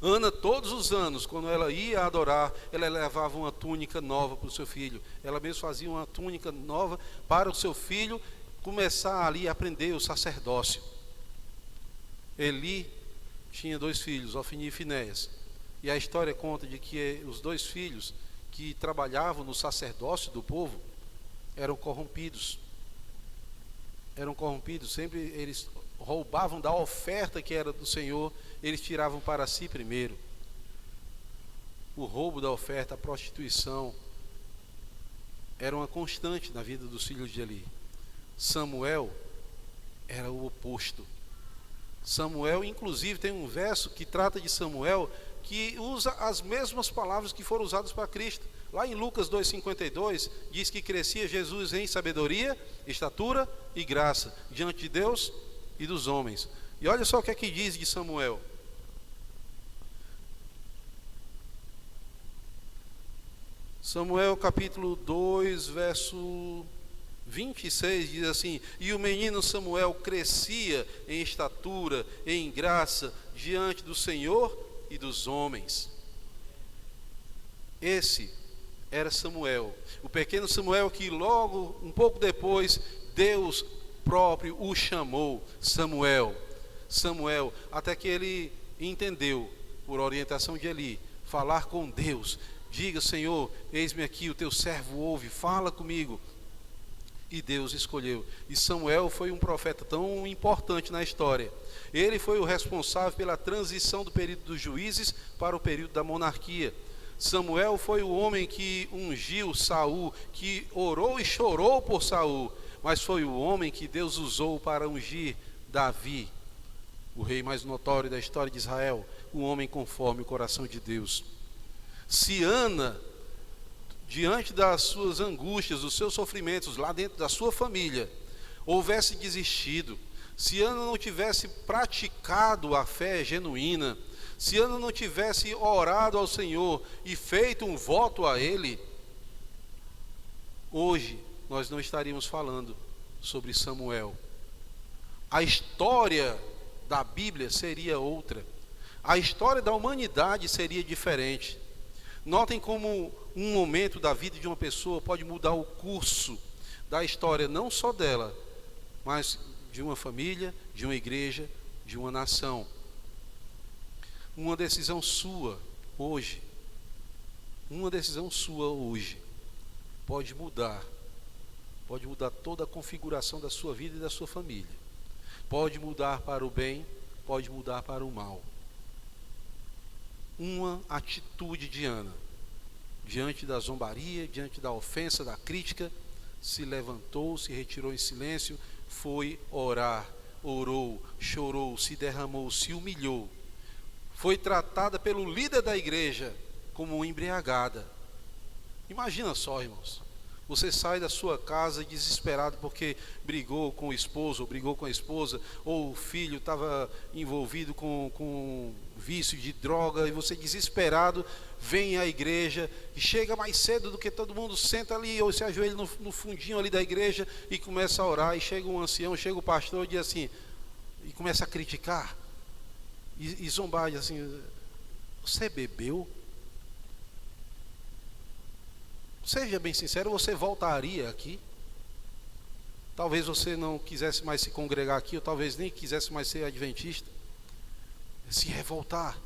Ana, todos os anos, quando ela ia adorar, ela levava uma túnica nova para o seu filho. Ela mesmo fazia uma túnica nova para o seu filho começar ali a aprender o sacerdócio. Eli tinha 2 filhos, Ofni e Finéias. E a história conta de que os 2 filhos que trabalhavam no sacerdócio do povo eram corrompidos. Sempre eles roubavam da oferta que era do Senhor, eles tiravam para si primeiro. O roubo da oferta, a prostituição, era uma constante na vida dos filhos de Eli. Samuel era o oposto. Samuel, inclusive, tem um verso que trata de Samuel, que usa as mesmas palavras que foram usadas para Cristo. Lá em Lucas 2,52, diz que crescia Jesus em sabedoria, estatura e graça, diante de Deus e dos homens. E olha só o que é que diz de Samuel. Samuel capítulo 2, verso 26 diz assim: e o menino Samuel crescia em estatura, em graça, diante do Senhor e dos homens. Esse era Samuel, o pequeno Samuel que logo, um pouco depois, Deus próprio o chamou Samuel, até que ele entendeu, por orientação de Eli, falar com Deus. Diga: Senhor, eis-me aqui, o teu servo ouve, fala comigo. E Deus escolheu. E Samuel foi um profeta tão importante na história. Ele foi o responsável pela transição do período dos juízes para o período da monarquia. Samuel foi o homem que ungiu Saul, que orou e chorou por Saul, mas foi o homem que Deus usou para ungir Davi, o rei mais notório da história de Israel, o homem conforme o coração de Deus. Se Ana, diante das suas angústias, dos seus sofrimentos lá dentro da sua família, houvesse desistido, se Ana não tivesse praticado a fé genuína, se Ana não tivesse orado ao Senhor e feito um voto a Ele, hoje nós não estaríamos falando sobre Samuel. A história da Bíblia seria outra, a história da humanidade seria diferente. Notem como um momento da vida de uma pessoa pode mudar o curso da história, não só dela, mas de uma família, de uma igreja, de uma nação. Uma decisão sua hoje, pode mudar toda a configuração da sua vida e da sua família. Pode mudar para o bem, pode mudar para o mal. Uma atitude de Ana, diante da zombaria, diante da ofensa, da crítica, se levantou, se retirou em silêncio, foi orar, orou, chorou, se derramou, se humilhou. Foi tratada pelo líder da igreja como embriagada. Imagina só, irmãos, você sai da sua casa desesperado porque brigou com o esposo, ou brigou com a esposa, ou o filho estava envolvido com vício de droga, e você desesperado vem à igreja e chega mais cedo do que todo mundo, senta ali ou se ajoelha no fundinho ali da igreja e começa a orar, e chega um ancião, chega o pastor e diz assim, e começa a criticar e zombar, diz assim: você bebeu? Seja bem sincero, você voltaria aqui? Talvez você não quisesse mais se congregar aqui, ou talvez nem quisesse mais ser adventista. Se revoltar.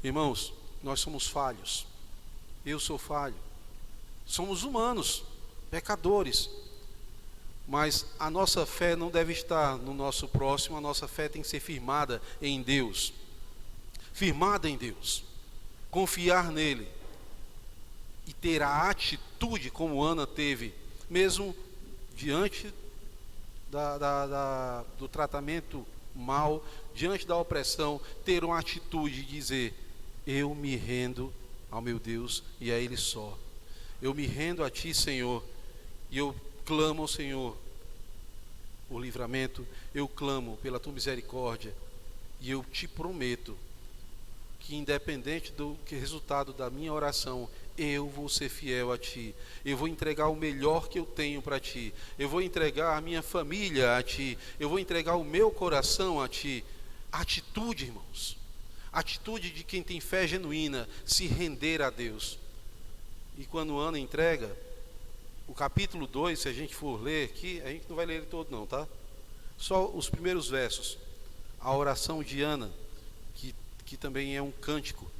Irmãos, nós somos falhos. Eu sou falho. Somos humanos, pecadores. Mas a nossa fé não deve estar no nosso próximo, a nossa fé tem que ser firmada em Deus. Firmada em Deus. Confiar nele. E ter a atitude como Ana teve, mesmo diante do tratamento mal, diante da opressão, ter uma atitude de dizer: eu me rendo ao meu Deus e a Ele só. Eu me rendo a Ti, Senhor, e eu clamo ao Senhor o livramento, eu clamo pela Tua misericórdia, e eu Te prometo que, independente do resultado da minha oração, eu vou ser fiel a Ti. Eu vou entregar o melhor que eu tenho para Ti. Eu vou entregar a minha família a Ti. Eu vou entregar o meu coração a Ti. Atitude, irmãos. Atitude de quem tem fé genuína, se render a Deus. E quando Ana entrega, o capítulo 2, se a gente for ler aqui, a gente não vai ler ele todo não, tá? Só os primeiros versos. A oração de Ana, que também é um cântico.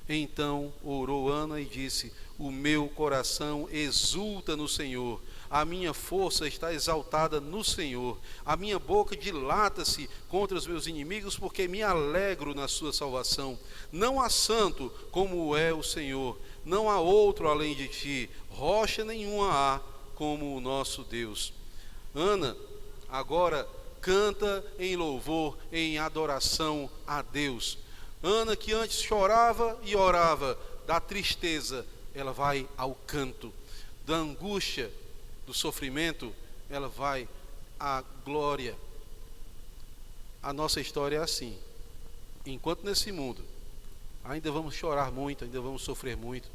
Então orou Ana e disse: o meu coração exulta no Senhor, a minha força está exaltada no Senhor, a minha boca dilata-se contra os meus inimigos, porque me alegro na sua salvação. Não há santo como é o Senhor, não há outro além de ti, rocha nenhuma há como o nosso Deus. Ana agora canta em louvor, em adoração a Deus. Ana, que antes chorava e orava da tristeza, ela vai ao canto. Da angústia, do sofrimento, ela vai à glória. A nossa história é assim. Enquanto nesse mundo ainda vamos chorar muito, ainda vamos sofrer muito,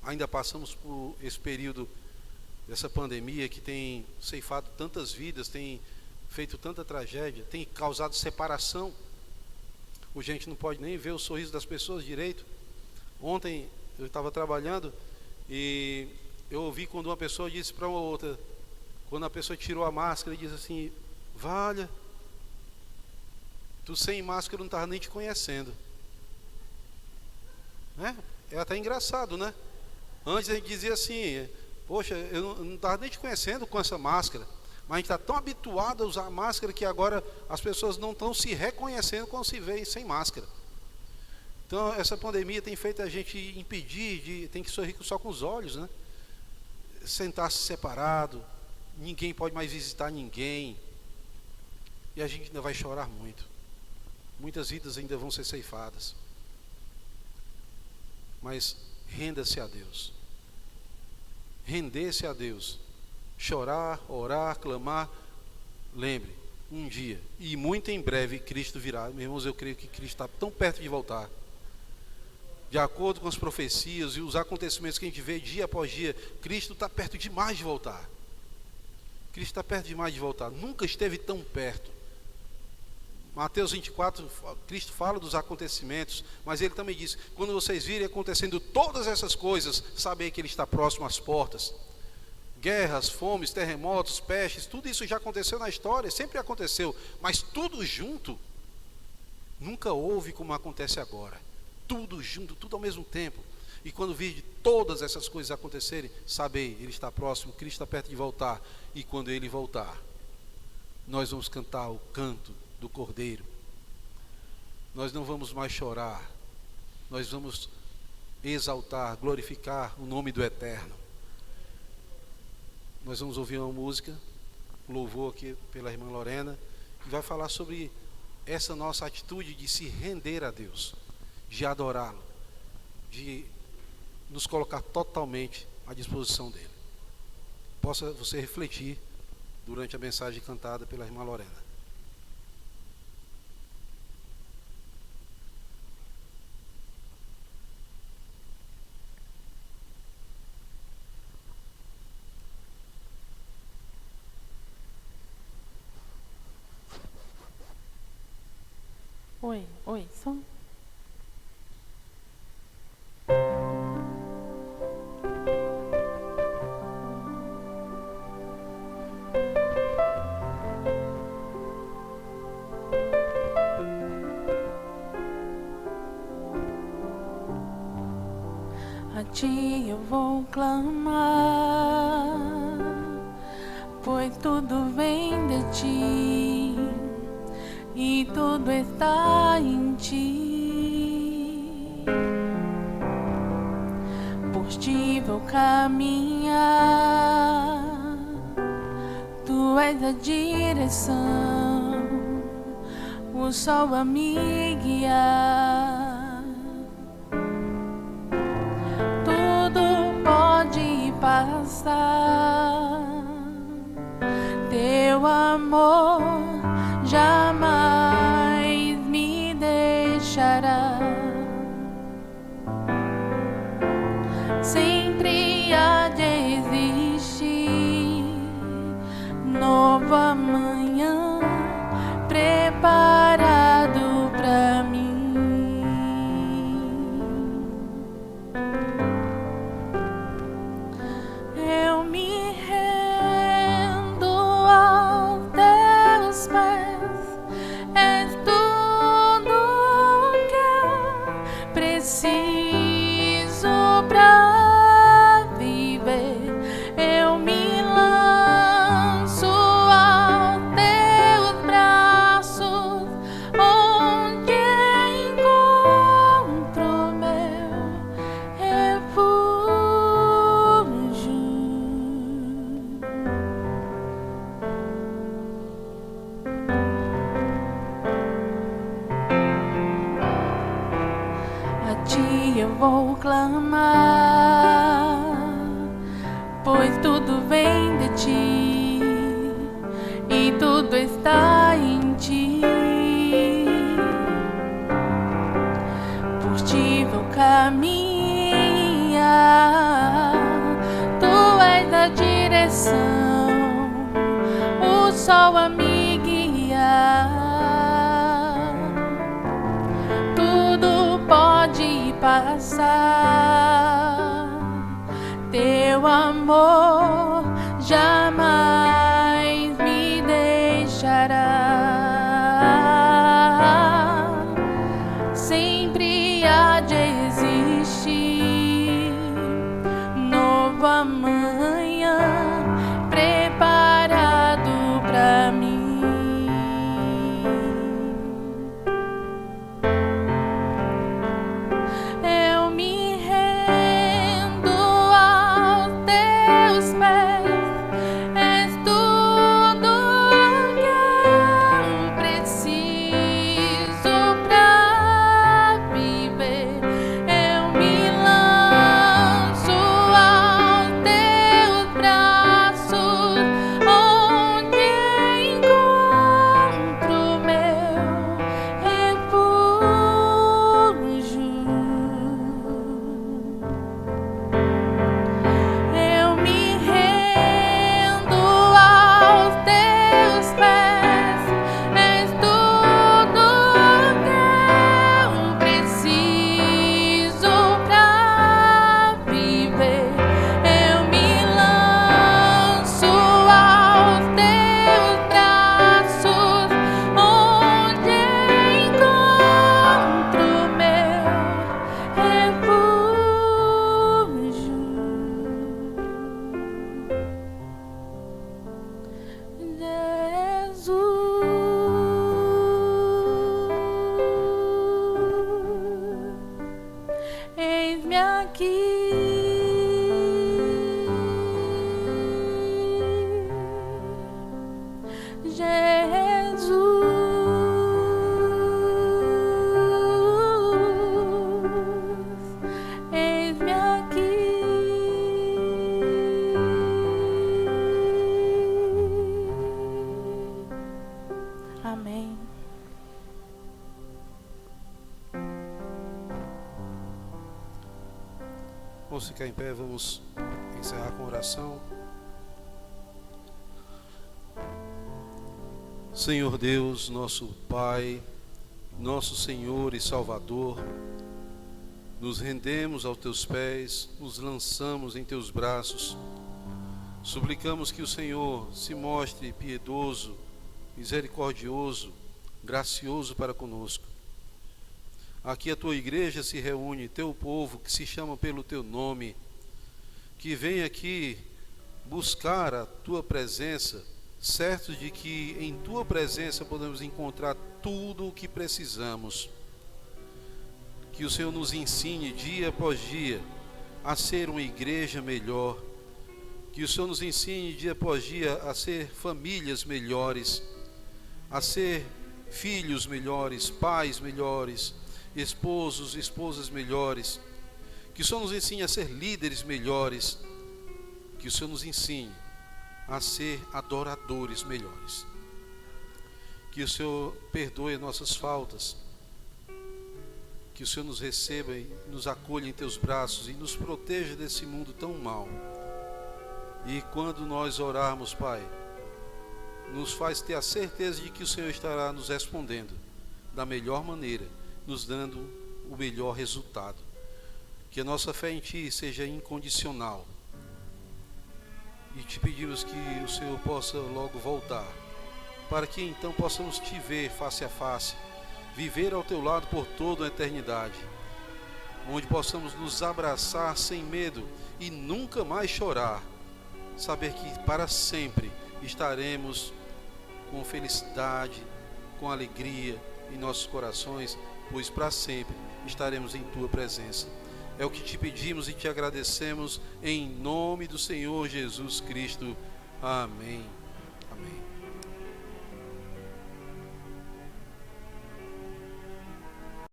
ainda passamos por esse período dessa pandemia que tem ceifado tantas vidas, tem feito tanta tragédia, tem causado separação. Hoje a gente não pode nem ver o sorriso das pessoas direito. Ontem eu estava trabalhando e eu ouvi quando uma pessoa disse para uma outra, quando a pessoa tirou a máscara, e disse assim: valha, tu sem máscara não estava nem te conhecendo. Né? É até engraçado, né? Antes a gente dizia assim: poxa, eu não estava nem te conhecendo com essa máscara. Mas a gente está tão habituado a usar máscara que agora as pessoas não estão se reconhecendo quando se vê sem máscara. Então essa pandemia tem feito a gente impedir, tem que sorrir só com os olhos, né? Sentar-se separado, ninguém pode mais visitar ninguém. E a gente ainda vai chorar muito. Muitas vidas ainda vão ser ceifadas. Mas renda-se a Deus. Render-se a Deus. Chorar, orar, clamar. Lembre, um dia, e muito em breve, Cristo virá. Meus irmãos, eu creio que Cristo está tão perto de voltar. De acordo com as profecias e os acontecimentos que a gente vê dia após dia, Cristo está perto demais de voltar. Cristo está perto demais de voltar. Nunca esteve tão perto. Mateus 24, Cristo fala dos acontecimentos, mas Ele também diz: quando vocês virem acontecendo todas essas coisas, sabem que Ele está próximo às portas. Guerras, fomes, terremotos, pestes, tudo isso já aconteceu na história, sempre aconteceu, mas tudo junto, nunca houve como acontece agora. Tudo junto, tudo ao mesmo tempo. E quando vir todas essas coisas acontecerem, sabei, Ele está próximo, Cristo está perto de voltar. E quando Ele voltar, nós vamos cantar o canto do Cordeiro. Nós não vamos mais chorar, nós vamos exaltar, glorificar o nome do Eterno. Nós vamos ouvir uma música, um louvor aqui pela irmã Lorena, que vai falar sobre essa nossa atitude de se render a Deus, de adorá-lo, de nos colocar totalmente à disposição dele. Possa você refletir durante a mensagem cantada pela irmã Lorena. Oi, som. A ti eu vou clamar, pois tudo vem de ti e tudo está em ti. Por ti vou caminhar, tu és a direção, o sol a me guiar. Tudo pode passar. Teu amor jamais me deixará. Sempre há de existir novo amanhã preparado pra mim. Eu me rendo aos teus pés, és tudo que eu preciso pra viver. Eu me lanço aos teus braços, onde encontro meu refúgio. A ti eu vou clamar, pois tudo vem de ti e tudo está em ti. Por ti vou caminhar, tu és a direção, o sol a me guiar. Tudo pode passar, teu amor jamais me deixará. Sempre há de existir novo amanhã preparado pra mim. Eu me rendo aos teus pés, és tudo que eu preciso pra viver. Eu me lanço aos teus braços, onde encontro meu refúgio. Eu me rendo aos teus pés, és tudo que eu preciso pra viver. Eu me lanço aos teus braços, onde encontro meu refúgio. Jesus, eis-me aqui. Jesus, eis-me aqui. Amém. Vamos ficar em pé, vamos encerrar com oração. Senhor Deus, nosso Pai, nosso Senhor e Salvador, nos rendemos aos teus pés, nos lançamos em teus braços, suplicamos que o Senhor se mostre piedoso, misericordioso, gracioso para conosco. Aqui a tua igreja se reúne, teu povo que se chama pelo teu nome, que vem aqui buscar a tua presença, certos de que em tua presença podemos encontrar tudo o que precisamos. Que o Senhor nos ensine dia após dia a ser uma igreja melhor. Que o Senhor nos ensine dia após dia a ser famílias melhores, a ser filhos melhores, pais melhores, esposos, esposas melhores. Que o Senhor nos ensine a ser líderes melhores. Que Que o Senhor nos ensine a ser adoradores melhores. Que o Senhor perdoe nossas faltas. Que o Senhor nos receba e nos acolha em teus braços e nos proteja desse mundo tão mau. E quando nós orarmos, Pai, nos faz ter a certeza de que o Senhor estará nos respondendo da melhor maneira, nos dando o melhor resultado. Que a nossa fé em Ti seja incondicional. E te pedimos que o Senhor possa logo voltar, para que então possamos Te ver face a face, viver ao Teu lado por toda a eternidade, onde possamos nos abraçar sem medo e nunca mais chorar, saber que para sempre estaremos com felicidade, com alegria em nossos corações, pois para sempre estaremos em Tua presença. É o que Te pedimos e Te agradecemos em nome do Senhor Jesus Cristo. Amém. Amém.